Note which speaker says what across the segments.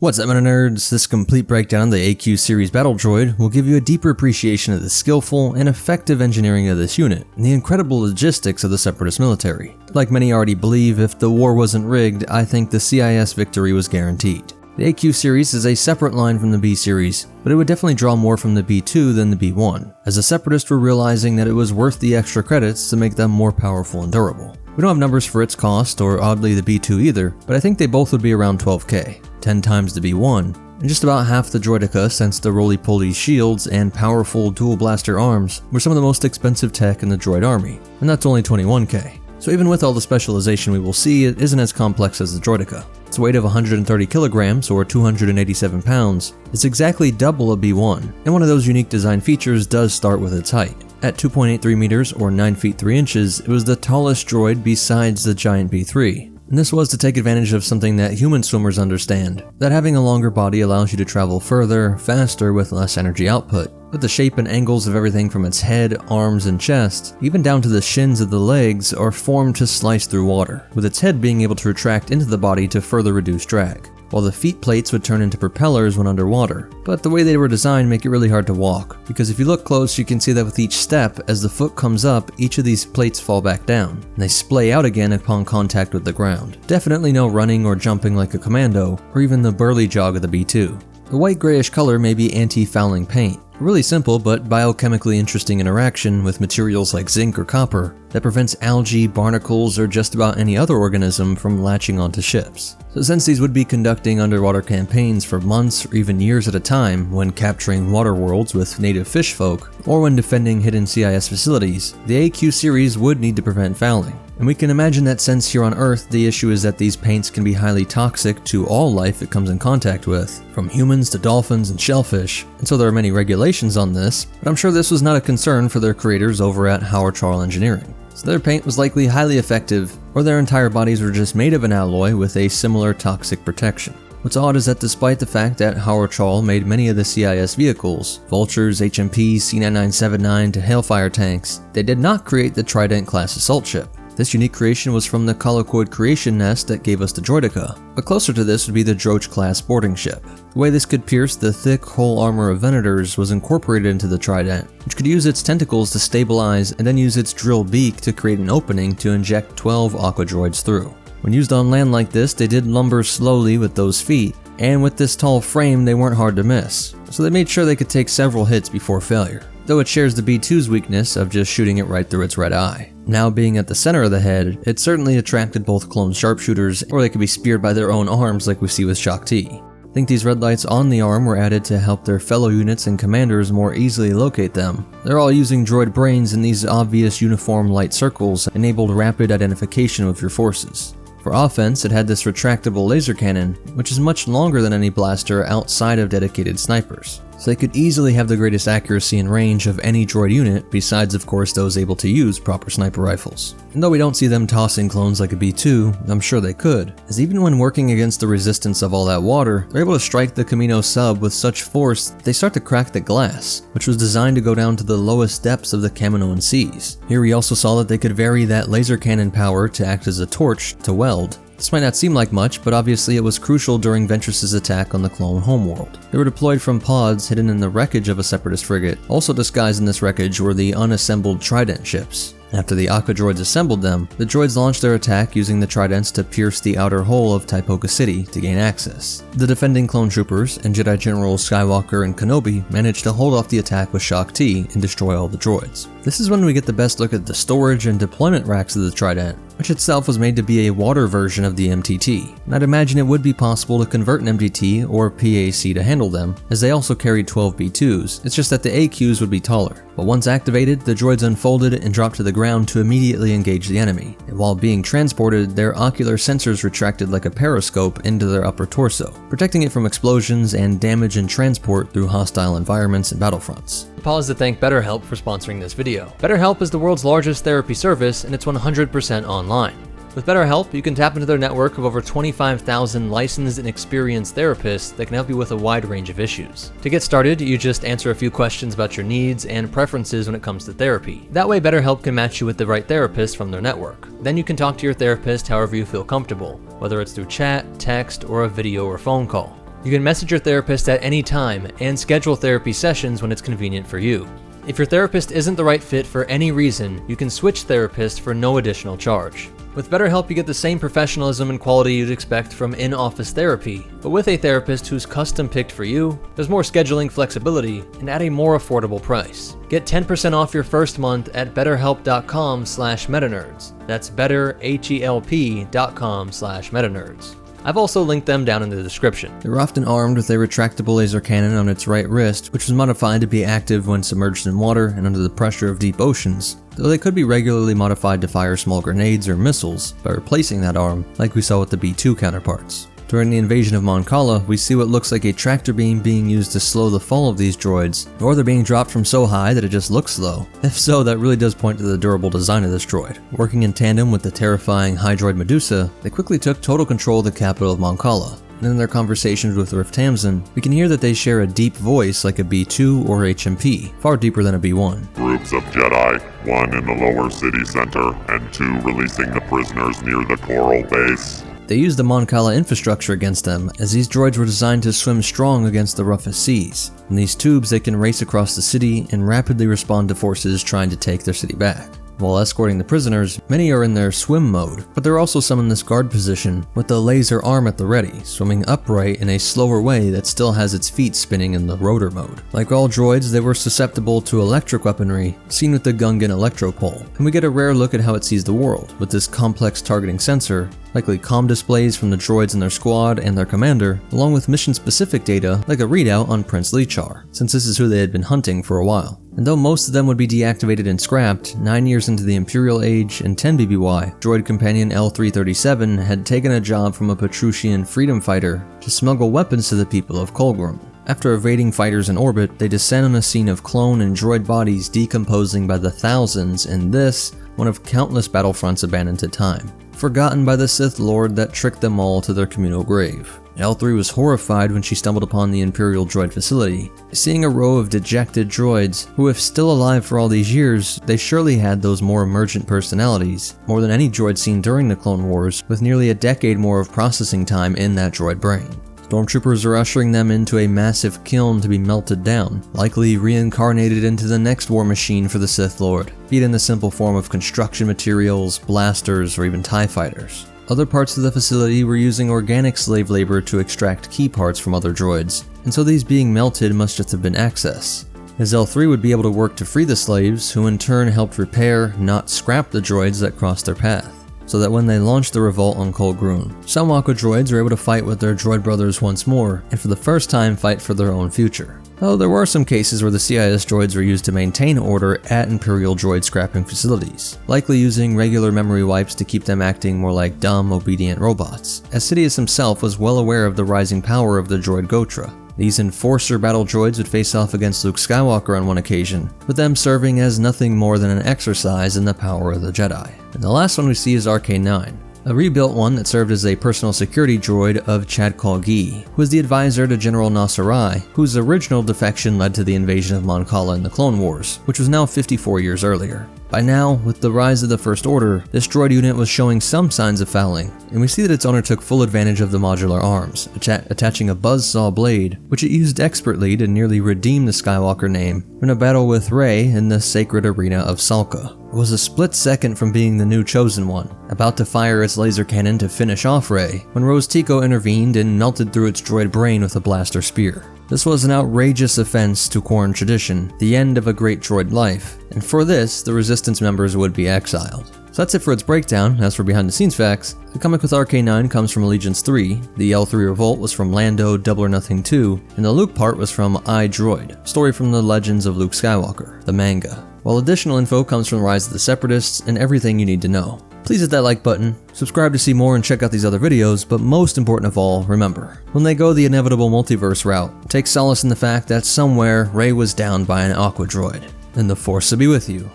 Speaker 1: What's up, MetaNerdz? This complete breakdown of the AQ series battle droid will give you a deeper appreciation of the skillful and effective engineering of this unit, and the incredible logistics of the Separatist military. Like many already believe, if the war wasn't rigged, I think the CIS victory was guaranteed. The AQ series is a separate line from the B series, but it would definitely draw more from the B2 than the B1, as the Separatists were realizing that it was worth the extra credits to make them more powerful and durable. We don't have numbers for its cost, or oddly the B2 either, but I think they both would be around 12k, 10 times the B1, and just about half the droidica, since the roly-poly shields and powerful dual blaster arms were some of the most expensive tech in the droid army, and that's only 21k. So even with all the specialization we will see, it isn't as complex as the droidica. Its weight of 130 kilograms, or 287 pounds, is exactly double a B1, and one of those unique design features does start with its height. At 2.83 meters, or 9 feet 3 inches, it was the tallest droid besides the giant B3. And this was to take advantage of something that human swimmers understand, that having a longer body allows you to travel further, faster, with less energy output. But the shape and angles of everything from its head, arms, and chest, even down to the shins of the legs, are formed to slice through water, with its head being able to retract into the body to further reduce drag, while the feet plates would turn into propellers when underwater. But the way they were designed make it really hard to walk, because if you look close you can see that with each step, as the foot comes up, each of these plates fall back down, and they splay out again upon contact with the ground. Definitely no running or jumping like a commando, or even the burly jog of the B2. The white-grayish color may be anti-fouling paint, a really simple but biochemically interesting interaction with materials like zinc or copper that prevents algae, barnacles, or just about any other organism from latching onto ships. So since these would be conducting underwater campaigns for months or even years at a time when capturing water worlds with native fish folk, or when defending hidden CIS facilities, the AQ series would need to prevent fouling. And we can imagine that since here on Earth the issue is that these paints can be highly toxic to all life it comes in contact with, from humans to dolphins and shellfish, and so there are many regulations on this, but I'm sure this was not a concern for their creators over at Howard Charles Engineering. So their paint was likely highly effective, or their entire bodies were just made of an alloy with a similar toxic protection. What's odd is that despite the fact that Howard Charles made many of the CIS vehicles, Vultures, HMPs, C9979 to Hailfire tanks, they did not create the Trident class assault ship. This unique creation was from the colloquoid creation nest that gave us the droidica, but closer to this would be the Droch-class boarding ship. The way this could pierce the thick hull armor of Venators was incorporated into the Trident, which could use its tentacles to stabilize and then use its drill beak to create an opening to inject 12 Aqua Droids through. When used on land like this, they did lumber slowly with those feet, and with this tall frame they weren't hard to miss, so they made sure they could take several hits before failure, though it shares the B2's weakness of just shooting it right through its red eye. Now being at the center of the head, it certainly attracted both clone sharpshooters, or they could be speared by their own arms like we see with Shaak Ti. I think these red lights on the arm were added to help their fellow units and commanders more easily locate them. They're all using droid brains, and these obvious uniform light circles enabled rapid identification of your forces. For offense, it had this retractable laser cannon, which is much longer than any blaster outside of dedicated snipers, so they could easily have the greatest accuracy and range of any droid unit, besides of course those able to use proper sniper rifles. And though we don't see them tossing clones like a B2, I'm sure they could, as even when working against the resistance of all that water, they're able to strike the Camino sub with such force that they start to crack the glass, which was designed to go down to the lowest depths of the Kaminoan seas. Here we also saw that they could vary that laser cannon power to act as a torch to weld. This might not seem like much, but obviously it was crucial during Ventress's attack on the clone homeworld. They were deployed from pods hidden in the wreckage of a Separatist frigate. Also disguised in this wreckage were the unassembled Trident ships. After the Aqua Droids assembled them, the droids launched their attack using the Tridents to pierce the outer hull of Taipoka City to gain access. The defending clone troopers and Jedi Generals Skywalker and Kenobi managed to hold off the attack with Shaak Ti and destroy all the droids. This is when we get the best look at the storage and deployment racks of the Trident, which itself was made to be a water version of the MTT, and I'd imagine it would be possible to convert an MTT or PAC to handle them, as they also carried 12 B2s, it's just that the AQs would be taller. But once activated, the droids unfolded and dropped to the ground to immediately engage the enemy, and while being transported, their ocular sensors retracted like a periscope into their upper torso, protecting it from explosions and damage and transport through hostile environments and battlefronts.
Speaker 2: Pause to thank BetterHelp for sponsoring this video. BetterHelp is the world's largest therapy service, and it's 100% online. With BetterHelp, you can tap into their network of over 25,000 licensed and experienced therapists that can help you with a wide range of issues. To get started, you just answer a few questions about your needs and preferences when it comes to therapy. That way, BetterHelp can match you with the right therapist from their network. Then you can talk to your therapist however you feel comfortable, whether it's through chat, text, or a video or phone call. You can message your therapist at any time and schedule therapy sessions when it's convenient for you. If your therapist isn't the right fit for any reason, you can switch therapists for no additional charge. With BetterHelp, you get the same professionalism and quality you'd expect from in-office therapy, but with a therapist who's custom-picked for you, there's more scheduling flexibility, and at a more affordable price. Get 10% off your first month at betterhelp.com/MetaNerdz. That's betterhelp.com/MetaNerdz. I've also linked them down in the description.
Speaker 1: They were often armed with a retractable laser cannon on its right wrist, which was modified to be active when submerged in water and under the pressure of deep oceans, though they could be regularly modified to fire small grenades or missiles by replacing that arm, like we saw with the B-2 counterparts. During the invasion of Mon Cala, we see what looks like a tractor beam being used to slow the fall of these droids, or they're being dropped from so high that it just looks slow. If so, that really does point to the durable design of this droid. Working in tandem with the terrifying Hydroid Medusa, they quickly took total control of the capital of Mon Cala. And in their conversations with Rift Tamsin, we can hear that they share a deep voice like a B-2 or HMP, far deeper than a B-1.
Speaker 3: Groups of Jedi, 1 in the lower city center, and 2 releasing the prisoners near the Coral base.
Speaker 1: They used the Mon Cala infrastructure against them, as these droids were designed to swim strong against the roughest seas. In these tubes, they can race across the city and rapidly respond to forces trying to take their city back. While escorting the prisoners, many are in their swim mode, but there are also some in this guard position with the laser arm at the ready, swimming upright in a slower way that still has its feet spinning in the rotor mode. Like all droids, they were susceptible to electric weaponry, seen with the Gungan Electropole, and we get a rare look at how it sees the world, with this complex targeting sensor, likely comm displays from the droids in their squad and their commander, along with mission-specific data like a readout on Prince Lichar, since this is who they had been hunting for a while. And though most of them would be deactivated and scrapped, 9 years into the Imperial Age and 10 BBY, droid companion L-337 had taken a job from a Petrusian freedom fighter to smuggle weapons to the people of Kolgrim. After evading fighters in orbit, they descend on a scene of clone and droid bodies decomposing by the thousands in this, one of countless battlefronts abandoned to time, forgotten by the Sith Lord that tricked them all to their communal grave. L3 was horrified when she stumbled upon the Imperial droid facility, seeing a row of dejected droids who, if still alive for all these years, they surely had those more emergent personalities, more than any droid seen during the Clone Wars, with nearly a decade more of processing time in that droid brain. Stormtroopers are ushering them into a massive kiln to be melted down, likely reincarnated into the next war machine for the Sith Lord, be it in the simple form of construction materials, blasters, or even TIE fighters. Other parts of the facility were using organic slave labor to extract key parts from other droids, and so these being melted must just have been access, as L3 would be able to work to free the slaves, who in turn helped repair, not scrap the droids that crossed their path, so that when they launched the revolt on Kolgrun, some Aqua droids were able to fight with their droid brothers once more, and for the first time fight for their own future. Though there were some cases where the CIS droids were used to maintain order at Imperial droid scrapping facilities, likely using regular memory wipes to keep them acting more like dumb, obedient robots, as Sidious himself was well aware of the rising power of the droid Gotra. These Enforcer battle droids would face off against Luke Skywalker on one occasion, with them serving as nothing more than an exercise in the power of the Jedi. And the last one we see is RK-9, a rebuilt one that served as a personal security droid of Chad Kalgi, who was the advisor to General Nasserai, whose original defection led to the invasion of Mon Cala in the Clone Wars, which was now 54 years earlier. By now, with the rise of the First Order, this droid unit was showing some signs of fouling, and we see that its owner took full advantage of the modular arms, attaching a buzzsaw blade, which it used expertly to nearly redeem the Skywalker name in a battle with Rey in the sacred arena of Salka. It was a split second from being the new Chosen One, about to fire its laser cannon to finish off Rey, when Rose Tico intervened and melted through its droid brain with a blaster spear. This was an outrageous offense to Quarren tradition, the end of a great droid life, and for this, the Resistance members would be exiled. So that's it for its breakdown. As for behind the scenes facts, the comic with RK-9 comes from Allegiance 3, the L3 Revolt was from Lando Double or Nothing 2, and the Luke part was from I, Droid, story from the Legends of Luke Skywalker, the manga. While additional info comes from Rise of the Separatists and everything you need to know. Please hit that like button, subscribe to see more and check out these other videos, but most important of all, remember, when they go the inevitable multiverse route, take solace in the fact that somewhere Rey was downed by an Aqua Droid, and the Force will be with you,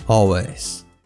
Speaker 1: always.